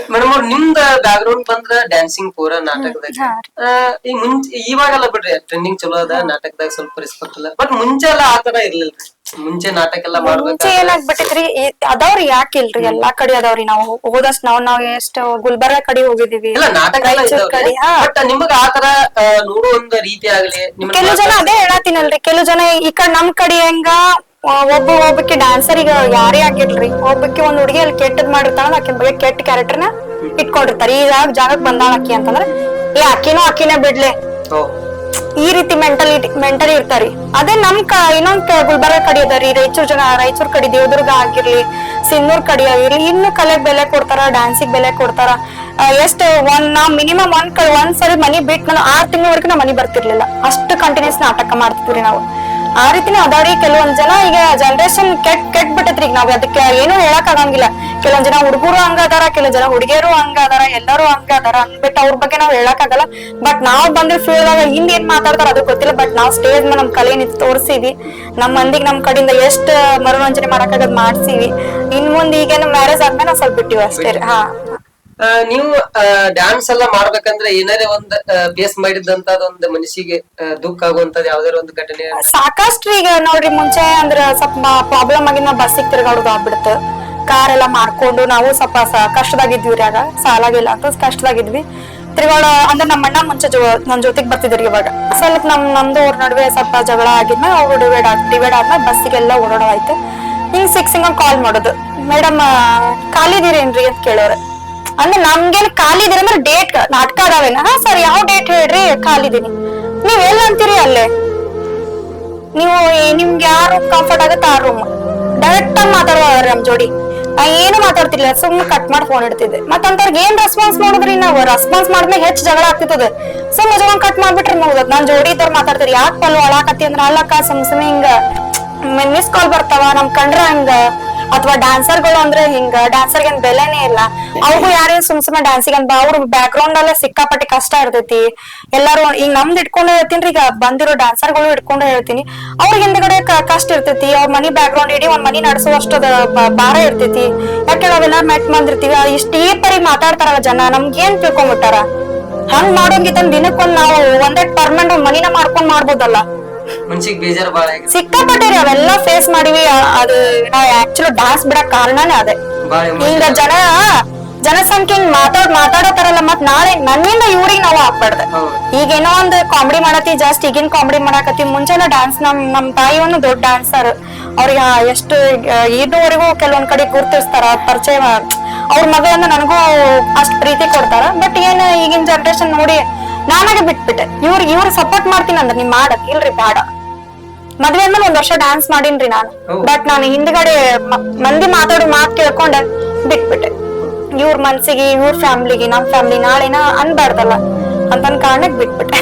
madam ಅವ್ರ ನಿಮ್ದ back ground ಬಂದ್ರ ಡ್ಯಾನ್ಸಿಂಗ್ ಪೂರ ನಾಟಕದಾಗ ಈಗ ಇವಾಗೆಲ್ಲ ಬಿಡ್ರಿ ಟ್ರೆಂಡಿಂಗ್ ಚಲೋ ಅದ ನಾಟಕದಾಗ ಸ್ವಲ್ಪ ರೆಸ್ಪೆಕ್ಟ್ ಇಲ್ಲ ಬಟ್ ಮುಂಚೆ ಎಲ್ಲ ಆತರ ಇರ್ಲಿಲ್ರಿ ಮುಂಚೆ ನಾಟಕ ಎಲ್ಲ ಮುಂಚೆ ಏನಾಗ್ಬಿಟ್ಟಿದ್ರಿ ಅದಾವ್ರಿ ಯಾಕಿಲ್ರಿ ಎಲ್ಲಾ ಕಡೆ ಅದಾವ್ರಿ ನಾವು ಹೋದಷ್ಟ್ ನಾವ್ ಎಷ್ಟ್ ಗುಲ್ಬರ್ಗಾ ಕಡೆ ಹೋಗಿದೀವಿ ಬಟ್ ನಿಮಗ ಆತರ ನೋಡೋ ಒಂದ್ ರೀತಿ ಆಗ್ಲಿ ಕೆಲವು ಜನ ಅದೇ ಹೇಳತ್ತೀನಲ್ರಿ ಕೆಲವು ಜನ ಈ ಕಡೆ ನಮ್ ಕಡೆ ಹೆಂಗ ಒಬ್ಬಕ್ಕೆ ಡ್ಯಾನ್ಸರ್ ಈಗ ಯಾರೇ ಆಗಿರ್ಲಿ ಒಬ್ಬಕ್ಕೆ ಒಂದ್ ಹುಡುಗಿ ಅಲ್ಲಿ ಕೆಟ್ಟದ್ ಮಾಡಿರ್ತಾಳ ಆಕೆ ಬಗ್ಗೆ ಕೆಟ್ಟ ಕ್ಯಾರೆಕ್ಟರ್ನ ಇಟ್ಕೊಂಡಿರ್ತಾರ ಈಗ ಜಾಗಕ್ ಬಂದಾಳ ಅಕ್ಕಿ ಅಂತಂದ್ರ ಅಕ್ಕಿನೇ ಬಿಡ್ಲೆ ಈ ರೀತಿ ಮೆಂಟಲಿ ಇರ್ತಾರಿ ಅದೇ ನಮ್ ಇನ್ನೊಂದ್ ಗುಲ್ಬರ್ಗ ಕಡೆ ಅದಾರಿ ರಾಯಚೂರ್ ಕಡೆ ದೇವದುರ್ಗ ಆಗಿರ್ಲಿ ಸಿನ್ನೂರ್ ಕಡೆ ಆಗಿರ್ಲಿ ಇನ್ನು ಕಲೆಗ್ ಬೆಲೆ ಕೊಡ್ತಾರ ಡ್ಯಾನ್ಸಿಗ್ ಬೆಲೆ ಕೊಡ್ತಾರ ಎಷ್ಟ್ ನಾವ್ ಮಿನಿಮಮ್ ಒಂದ್ಸರಿ ಮನಿ ಬಿಟ್ ನಾನು 6 ತಿಂಗಳವರೆಗೂ ನಾ ಮನಿ ಬರ್ತಿರ್ಲಿಲ್ಲ ಅಷ್ಟು ಕಂಟಿನ್ಯೂಸ್ ನಾಟಕ ಮಾಡ್ತಿದ್ವಿ ನಾವು ಆ ರೀತಿನೇ ಅದಾವ್ರಿ ಕೆಲವೊಂದ್ ಜನ ಈಗ ಜನರೇಷನ್ ಕೆಟ್ ಬಿಟ್ಟೈತ್ರಿ ಈಗ ನಾವ್ ಅದಕ್ಕೆ ಏನು ಹೇಳಕ್ ಆಗಂಗಿಲ್ಲ ಕೆಲವೊಂದ್ ಜನ ಹುಡುಗರು ಹಂಗ ಅದಾರ ಕೆಲವೊಂದ್ ಜನ ಹುಡುಗಿಯರು ಹಂಗ ಅದಾರ ಎಲ್ಲಾರು ಹಂಗ ಅದಾರ ಅಂದ್ಬಿಟ್ಟು ಅವ್ರ ಬಗ್ಗೆ ನಾವ್ ಹೇಳಕ್ ಆಗಲ್ಲ ಬಟ್ ನಾವ್ ಬಂದ್ರೆ ಫೀಲ್ಡ್ ಆಗ ಹಿಂದ್ ಏನ್ ಮಾತಾಡ್ತಾರ ಅದು ಗೊತ್ತಿಲ್ಲ ಬಟ್ ನಾವ್ ಸ್ಟೇಜ್ ನಮ್ ಕಲೆ ತೋರ್ಸಿವಿ ನಮ್ ಮಂದಿಗ್ ನಮ್ ಕಡೆಯಿಂದ ಎಷ್ಟ್ ಮನೋರಂಜನೆ ಮಾಡಕ್ಕಾಗದ್ ಮಾಡ್ಸಿವಿ ಇನ್ ಮುಂದ್ ಈಗೇನು ಮ್ಯಾರೇಜ್ ಆದ್ಮೇಲೆ ನಾವ್ ಸ್ವಲ್ಪ ಬಿಟ್ಟಿವಿ ಅಷ್ಟೇ ಹಾ ನೀವು ಡ್ಯಾನ್ಸ್ ಎಲ್ಲ ಮಾಡ್ಬೇಕಂದ್ರೆ ಏನಾರೇ ಒಂದ್ ಬೇಸ್ ಮಾಡಿದಂತ ಒಂದ್ ಮನಸ್ಸಿಗೆ ದುಃಖ ಆಗುವಂತದ್ ಯಾವ್ದಾರ ಒಂದು ಘಟನೆ ಸಾಕಷ್ಟು ಈಗ ನೋಡ್ರಿ ಮುಂಚೆ ಅಂದ್ರ ಸ್ವಲ್ಪ ಪ್ರಾಬ್ಲಮ್ ಆಗಿ ನಾವ್ ಬಸ್ಸಿಗೆ ತಿರ್ಗಾಡೋದು ಆಗ್ಬಿಡ್ತು ಕಾರ್ ಎಲ್ಲಾ ಮಾಡ್ಕೊಂಡು ನಾವು ಸ್ವಲ್ಪ ಕಷ್ಟದಾಗಿದ್ವಿ ಆಗ ಸಾಲಾಗಿಲ್ಲ ಅಂತ ಕಷ್ಟದಾಗಿದ್ವಿ ತಿರ್ಗಾಡೋ ಅಂದ್ರೆ ನಮ್ಮ ಅಣ್ಣ ಮುಂಚೆ ನನ್ ಜೊತೆಗ್ ಬರ್ತಿದ್ರಿ ಇವಾಗ ಸ್ವಲ್ಪ ನಮ್ದು ಅವ್ರ ನಡುವೆ ಸ್ವಲ್ಪ ಜಗಳ ಆಗಿದ್ಮೇಲೆ ಅವ್ರು ಡಿವೈಡ್ ಆದ್ಮೇಲೆ ಬಸ್ಸಿಗೆಲ್ಲ ಓಡಾಡೋದಾಯ್ತು ಹಿಂಗ್ ಸಿಕ್ಸಿಂಗ್ ಕಾಲ್ ಮಾಡೋದು ಮೇಡಮ್ ಖಾಲಿದಿರೇನ್ರಿ ಅಂತ ಕೇಳೋರು ಅಂದ್ರೆ ನಮ್ಗೇನ್ ಖಾಲಿ ಇದೀರಿ ಅಂದ್ರೆ ಡೇಟ್ ನಾಟಕ ಅದಾವೇನ ಹಾ ಸರ್ ಯಾವ ಡೇಟ್ ಹೇಳ್ರಿ ಖಾಲಿದೀನಿ ನೀವ್ ಎಲ್ಲ ಅಂತೀರಿ ಅಲ್ಲೇ ನೀವು ನಿಮ್ಗೆ ಯಾರು ಕಂಫರ್ಟ್ ಆಗತ್ತೆ ಆ ರೂಮ್ ಡೈರೆಕ್ಟ್ ಆಗಿ ಮಾತಾಡುವ ನಮ್ ಜೋಡಿ ಏನು ಮಾತಾಡ್ತಿರ್ಲಿಲ್ಲ ಸುಮ್ನೆ ಕಟ್ ಮಾಡಿ ಫೋನ್ ಇಡ್ತಿದ್ದೆ ಮತ್ತಂತವ್ರಿಗೆ ಏನ್ ರೆಸ್ಪಾನ್ಸ್ ಮಾಡಿದ್ರಿ ನಾವು ರೆಸ್ಪಾನ್ಸ್ ಮಾಡಿದ್ಮೇಲೆ ಹೆಚ್ಚು ಜಗಳ ಆಗ್ತಿರ್ತದೆ ಸುಮ್ಮನೆ ಜಗಳ ಕಟ್ ಮಾಡ್ಬಿಟ್ರಿ ಮುಗ್ದದ್ ನಾನ್ ಜೋಡಿ ಇದ್ದವ್ರು ಮಾತಾಡ್ತೀರಿ ಯಾಕೆ ಪಲ್ವ ಅಳಾಕತ್ತಿ ಅಂದ್ರ ಅಲ್ಲಕ್ಕ ಸುಮ್ ಹಿಂಗ ಮಿಸ್ ಕಾಲ್ ಬರ್ತಾವ ನಮ್ ಕಂಡ್ರ ಹಂಗ ಅಥವಾ ಡ್ಯಾನ್ಸರ್ಗಳು ಅಂದ್ರೆ ಹಿಂಗ ಡ್ಯಾನ್ಸರ್ಗೆ ಏನ್ ಬೆಲೆನೇ ಇಲ್ಲ ಅವ್ರಿಗೂ ಯಾರೇನ್ ಸುಮ್ನೆ ಡ್ಯಾನ್ಸಿಗೆ ಅಂತ ಅವ್ರ ಬ್ಯಾಕ್ ಗ್ರೌಂಡ್ ಅಲ್ಲೇ ಸಿಕ್ಕಾಪಟ್ಟಿ ಕಷ್ಟ ಇರ್ತೈತಿ ಎಲ್ಲಾರು ಈಗ ನಮ್ದು ಇಟ್ಕೊಂಡ್ ಹೇಳ್ತೀನಿ ಈಗ ಬಂದಿರೋ ಡ್ಯಾನ್ಸರ್ಗಳು ಇಟ್ಕೊಂಡು ಹೇಳ್ತೀನಿ ಅವ್ರಿಗೆ ಹಿಂದ್ಗಡೆ ಕಷ್ಟ ಇರ್ತೈತಿ ಅವ್ರ ಮನಿ ಬ್ಯಾಕ್ ಗ್ರೌಂಡ್ ಇಡೀ ಒಂದ್ ಮನಿ ನಡೆಸುವಷ್ಟು ಭಾರ ಇರ್ತೈತಿ ಯಾಕೆ ನಾವೆಲ್ಲ ಮೆಟ್ ಬಂದಿರ್ತೀವಿ ಇಷ್ಟ ಈ ಪರಿ ಮಾತಾಡ್ತಾರಲ್ಲ ಜನ ನಮ್ಗೇನ್ ತಿಳ್ಕೊಂಡ್ಬಿಟ್ಟಾರ ಹಂಗ್ ಮಾಡೋಂಗಿತ್ತ ದಿನಕ್ಕೊಂದ್ ನಾವು ಒಂದೇ ಪರ್ಮನೆಂಟ್ ಮನಿನ ಮಾಡ್ಕೊಂಡ್ ಮಾಡ್ಬೋದಲ್ಲ ಮನ್ಸಿಗೆ ಬೇಜಾರ್ ಬಾಳ ಸಿಕ್ಕಾಪಟ್ಟೆ ಅವೆಲ್ಲ ಫೇಸ್ ಮಾಡಿವಿ ಅದು ನಾವ್ ಆಕ್ಚುಲಿ ಡಾನ್ಸ್ ಬಿಡಕ್ ಕಾರಣನೇ ಅದೇ ಈಗ ಜನಸಂಖ್ಯೆ ಮಾತಾಡೋತಾರಲ್ಲ ಮತ್ ನಾಳೆ ನನ್ನಿಂದ ಇವ್ರಿಗೆ ನಾವು ಹಾಕ್ಬಾರ್ದ ಈಗ ಏನೋ ಒಂದ್ ಕಾಮಿಡಿ ಮಾಡತಿ ಜಾಸ್ತಿ ಈಗಿನ ಕಾಮಿಡಿ ಮಾಡಾಕತಿ ಮುಂಚೆನ ಡ್ಯಾನ್ಸ್ ನಮ್ ತಾಯಿ ಒಂದು ದೊಡ್ಡ ಡ್ಯಾನ್ಸರ್ ಅವ್ರಿಗೆ ಎಷ್ಟು ಇದುವರೆಗೂ ಕೆಲವೊಂದ್ ಕಡೆ ಗುರ್ತಿಸ್ತಾರ ಪರಿಚಯ ಅವ್ರ ಮಗಳನ್ನ ನನಗೂ ಅಷ್ಟ್ ಪ್ರೀತಿ ಕೊಡ್ತಾರ ಬಟ್ ಏನ್ ಈಗಿನ ಜನರೇಷನ್ ನೋಡಿ ನಾನಾಗೆ ಬಿಟ್ಬಿಟ್ಟೆ ಇವ್ರ ಸಪೋರ್ಟ್ ಮಾಡ್ತೀನಿ ಅಂದ್ರೆ ನೀವ್ ಮಾಡಕ್ ಇಲ್ರಿ ಬೇಡ ಮದ್ವೆ ಆದ್ಮೇಲೆ 1 ವರ್ಷ ಡ್ಯಾನ್ಸ್ ಮಾಡೀನ್ರಿ ನಾನು ಬಟ್ ನಾನು ಹಿಂದ್ಗಡೆ ಮಂದಿ ಮಾತಾಡೋ ಮಾತ್ ಕೇಳ್ಕೊಂಡೆ ಬಿಟ್ಬಿಟ್ಟೆ ಇವ್ರ ಮನ್ಸಿಗೆ ಇವ್ರ ಫ್ಯಾಮಿಲಿಗೆ ನಮ್ ಫ್ಯಾಮಿಲಿ ನಾಳೆನ ಅನ್ಬಾರ್ದಲ್ಲ ಅಂತ ಕಾರಣಕ್ ಬಿಟ್ಬಿಟ್ಟೆ